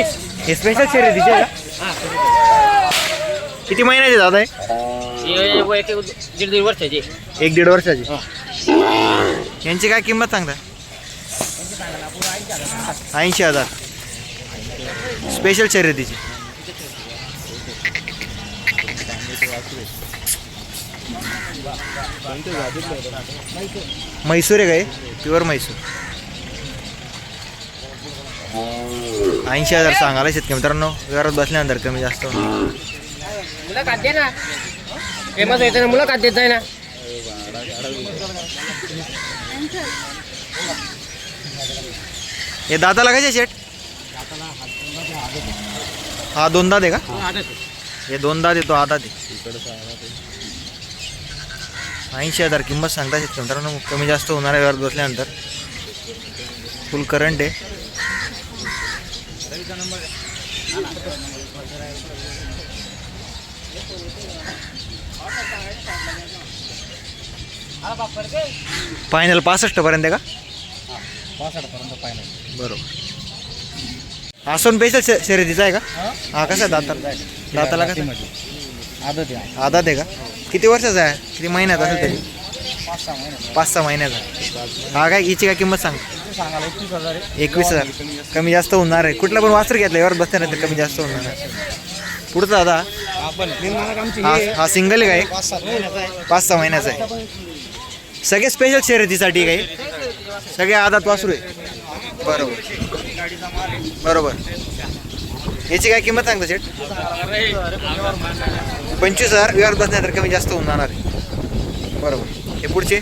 हे स्पेशल शर्यतीचे आहे का? किती महिन्याचे दादा आहे? दीड वर्षाची. 1-1.5 वर्षाची. यांची काय किंमत सांगता? 80,000 स्पेशल शर्यतीची. म्हैसूर आहे काय? प्युअर म्हैसूर. 80,000 सांगायला शेतकरी मित्रांनो. घरात बसल्यानंतर कमी जास्त मुलाखत दे ना. फेमस होते ना, मुलाखत देत आहे ना. हे दाताला कसे शेट? हा 2 दात आहे का? हे 2 दात येतो, आधा ते 80,000 किंमत सांगता शेतकरी मित्रांनो. कमी जास्त होणार आहे घरात बसल्यानंतर. फुल करंट आहे. फायनल 65 पर्यंत आहे का? 65 पर्यंत फायनल. बरोबर. हा सोन स्पेशल शर्यतीचा आहे का? हा कसा आहे दाताला? दाताला का? आदात आहे का? किती वर्षाचा आहे? किती महिन्यात असेल तरी? 5-6 महिन्याचा. हा काय हिची काय किंमत सांग? 21,000. कमी जास्त होणार आहे. कुठला पण वासर घेतला यावर बसल्यानंतर कमी जास्त होणार आहे. पुढचा दादा हा सिंगल आहे काय? 5-6 महिन्याचा आहे. सगळे स्पेशल शर्यतीसाठी काही? सगळे आदात वासरू आहे. बरोबर बरोबर. याची काय किंमत सांगता शेट? 25,000 व्यवहार बसण्यानंतर कमी जास्त होणार आहे. बरोबर. हे पुढचे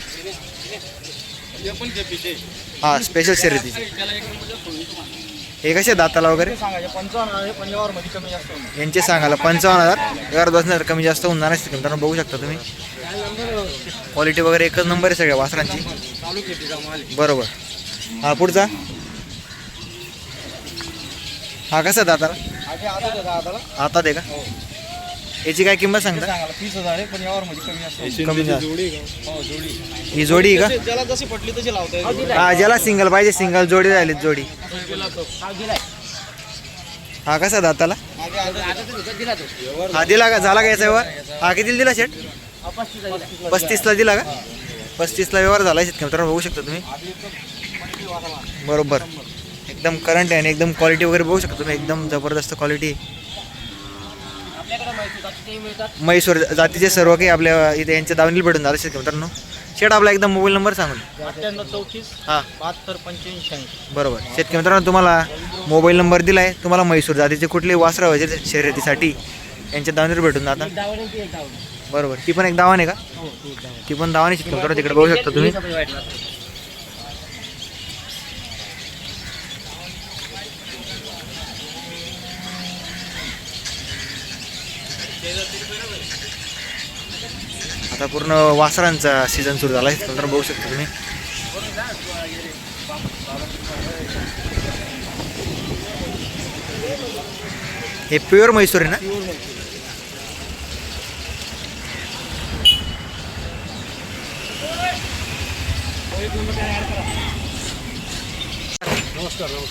हा स्पेशल शर्यती. हे कसे दाताला वगैरे? यांचे सांगायला 55,000 व्यवहार बसण्यानंतर कमी जास्त होणार आहे. मित्रांनो बघू शकता तुम्ही. क्वालिटी वगैरे एकच नंबर आहे सगळ्या वासरांची. बरोबर. हा पुढचा हा कसा दाताला? आता दे का? याची काय किंमत सांगता? 30,000 पण यावर मध्ये कमी जास्त. ही जोडी आहे का? ज्याला जशी पटली तशी लावता. हा ज्याला सिंगल पाहिजे सिंगल, जोडी राहिली जोडी. हा कसा दाताला? हा दिला का? झाला का याचा व्यवहार? हा कितीला दिला शेट? 35ला दिला का? 35ला व्यवहार झाला शेतकरी मित्रांनो बघू शकता तुम्ही. बरोबर. एकदम करंट आहे आणि एकदम क्वालिटी वगैरे बघू शकता तुम्ही. एकदम जबरदस्त क्वालिटी. म्हैसूर जातीचे सर्व काही आपल्या इथे यांच्या दावणीला भेटून झालं शेतकरी मित्रांनो. शेट आपला एकदम मोबाईल नंबर सांगून. 9834 हां 7285. बरोबर. शेतकरी मित्रांनो तुम्हाला मोबाईल नंबर दिला आहे. तुम्हाला म्हैसूर जातीचे कुठले वासरं व्हायचे शर्यतीसाठी यांच्या दावणीला भेटून जाता. बरोबर. ती पण एक दावाने का? ती पण दावाने शेतकरी मित्रांनो तिकडे बघू शकता तुम्ही. आता पूर्ण वासरांचा सीझन सुरू झाला आहे तर बघू शकता तुम्ही. हे प्युअर म्हैसूर आहे ना?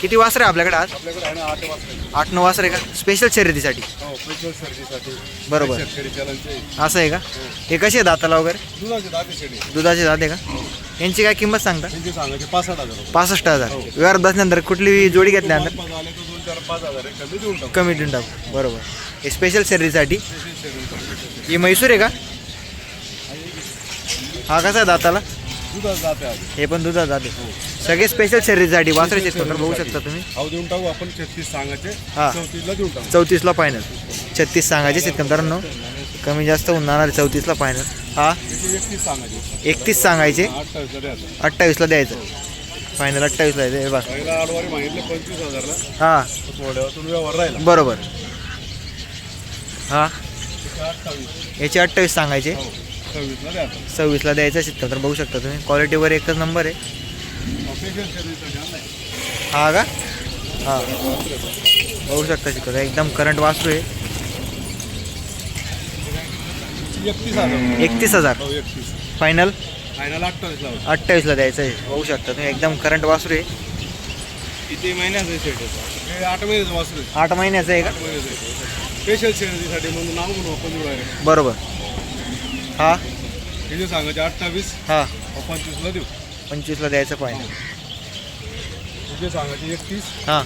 किती वासर आहे आपल्याकडे आज? 8-9 वासर आहे का? स्पेशल शर्यतीसाठी. बरोबर. असं आहे का? हे कसे आहे दाताला वगैरे? दुधाचे दात आहे का? यांची काय किंमत सांगता? 65,000. व्यवहार बसल्यानंतर कुठली जोडी घेतल्यानंतर कमी देऊन टाकू. बरोबर. हे स्पेशल शर्यतीसाठी. ही म्हैसूर आहे का? हा कसा आहे दाताला? हे पण दुधात जाते. सगळे स्पेशल शर्यतीसाठी वासरे शेतकरी बघू शकता तुम्ही. देऊन टाकू आपण 36 सांगायचे. हां 34ला देऊन टाकू. 34ला फायनल. 36 सांगायचे शेतकरी मित्रांनो. कमी जास्त होणार 34ला फायनल. हा 31 सांगायचे. 31 सांगायचे. 28ला द्यायचं. 28ला द्यायचं. फायनल 28ला द्यायचं. बघा पहिला आडवारी मागितले 25,000ला. हां थोड्यातून व्यवहार राहिला. बरोबर. हां याचे 28 सांगायचे. 26ला द्यायचं. 26ला द्यायचं शेतकरी तर बघू शकता तुम्ही. क्वालिटी वगैरे एकच नंबर आहे. हा का? हां बघू शकता शेतकरी एकदम करंट वासरू आहे. 31,000 फायनल. 28ला द्यायचं आहे. बघू शकता तुम्ही एकदम करंट वासरू आहे. किती महिन्याचं सेट आहे? हे 8 महिन्याचं वासरू आहे. 8 महिन्याचं आहे का? 8 महिन्याचं आहे. स्पेशल शर्यतीसाठी म्हणून नाव म्हणून आपण देऊ आहे. बरोबर. हा हे जे सांगायचे 28 हा 25ला देऊ. 25ला द्यायचं पाहिजे. हे जे सांगायचे 31 हां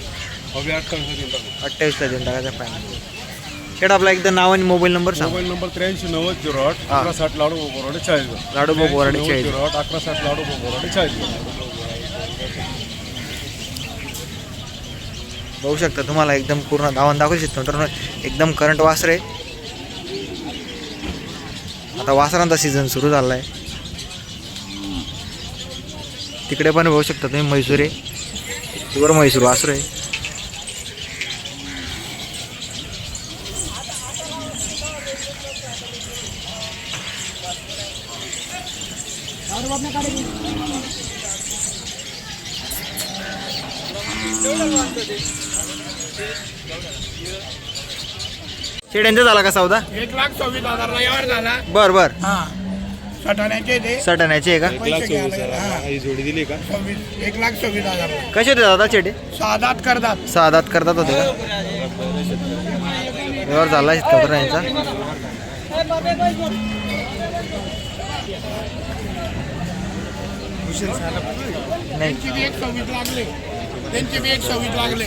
अभि 28ला देऊन टाकू. 28ला देऊन टाकायचं पाहिजे. शेट आपला एकदा नाव आणि मोबाईल नंबर सांग. मोबाईल नंबर 83 90 08 हा. 1160 लाडू बोराडे 40. लाडू बोराडे 40. 08 1160 लाडू बोराडे 40. बघू शकता तुम्हाला एकदम पूर्ण धावून दाखवू शकतो मित्रांनो. एकदम करंट वासर आहे. आता वासरांचा सीझन सुरू झाला आहे. तिकडे पण बघू शकता तुम्ही म्हैसूर आहे. प्युअर म्हैसूर वासर आहे. शेड्यांचा झाला का सौदा? 1,26,000 यावर झाला. बर बर. हा सटाण्याचे ते सटण्याचे आहे का? पैसे घ्यायला. हा. ही जोडी दिली का? 1,26,000 कसे होते दादा चेडे? साधात करतात. 6 दात करतात होते का? व्यवहार झाला खबर यांचा. नाही त्यांची बी 1,26,000 लागले. त्यांची बी 1,26,000 लागले.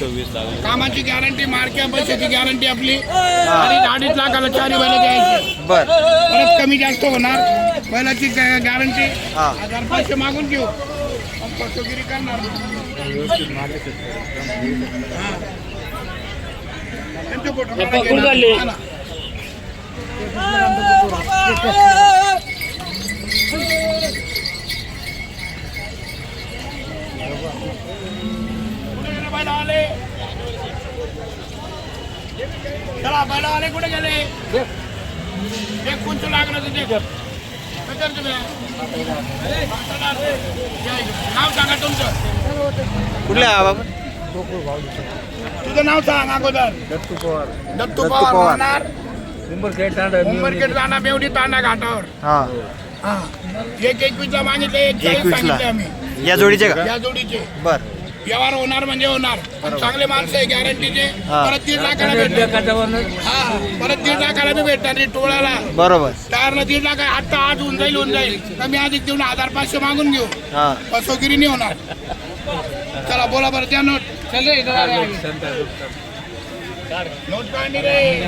कामाची गॅरंटी, मार्क्या पैशाची गॅरंटी आपली. आणि 2.5 लाखाला 4 बैल द्यायची. बर. परत कमी जास्त होणार. बैलाची गॅरंटी. हा 1,000 मागून घेऊ. मग फसवेगिरी करणार. हा. त्यांचे फोटो काढा घेणार. हा ना. बैल आले. चला बैल आले. कुठे गेले? एक कोणतं लागलं तुझे? नाव सांगा तुमचं. कुठले आहे बाबा? तुझं नाव सांग अगोदर. दत्तू पवार राहणार उंबरखेड जाणार बेवडी तांडा घाटावर. हा हा 1,21ला मागितले. 1,40 21ला. सांगितले आम्ही या जोडीचे का? या जोडीचे. बर. व्यवहार होणार म्हणजे होणार. पण चांगले माणसं आहे गॅरंटीचे. हा. परत 1,50,000 भेटणार. हा परत 1,50,000 बी भेटणार नाही टोळाला. बरोबर. टायरला 1,50,000 आता आज होऊन जाईल. कमी अधिक देऊन 1,500 मागून घेऊ. हा फसवगिरी नाही होणार. चला बोला बरं त्या नोट. नोट काढणी रे.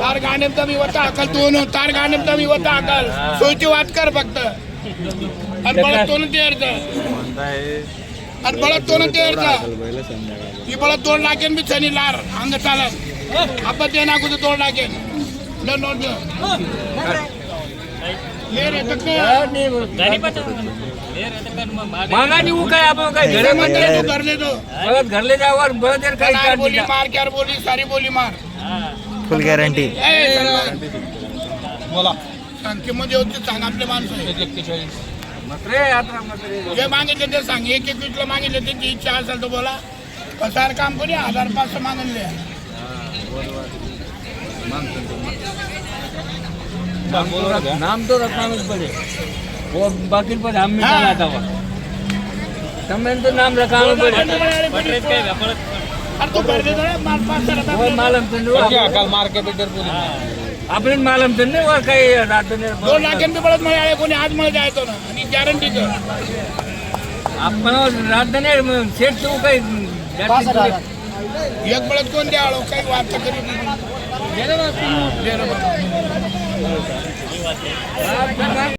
तार गाणेम तर मी होता अकल तू नो. तार गाणेम तर मी होता अकल. सोयची वाट कर फक्त. आणि बळत तो ते अर्थ. आणि बळत तो ते अर्थ. ही बळत 2 लाखेन बी छनी लार अंग चालत. आपण ते नाकू 2 लाखेन. नोट ये रे मागानी वो काय आपण काय घरे म्हणते तू करले तो. परत घरले जावर बळदेर काही काय बोली मार क्यार बोली सारी बोली मार. फुल गॅरंटी. बोला सांग किंमत होती सांग. आपले माणसं 41 मत्रे यात्रा मत्रे जे मागितले ते सांग. 1,21ला मागितले त्यांची इच्छा असेल तर बोला. कसार काम करी 1,500 मागले. नाम तो रखना पड़े वो बाकी पर हम मिटाना था तमें तो नाम रखाना पड़े अरे तू कर दे माल 500 वो मालूम तो कल मार के बेटर बोली आपने मालूम तो नहीं और कहीं रात ने 2 लाखेन बी बळत मला कोणी आज मला जायचो ना. आणि गॅरंटी कर. आपण रात ने सेट तो काही एक बळत कोण द्यावं काही वार्ता करीत नाही.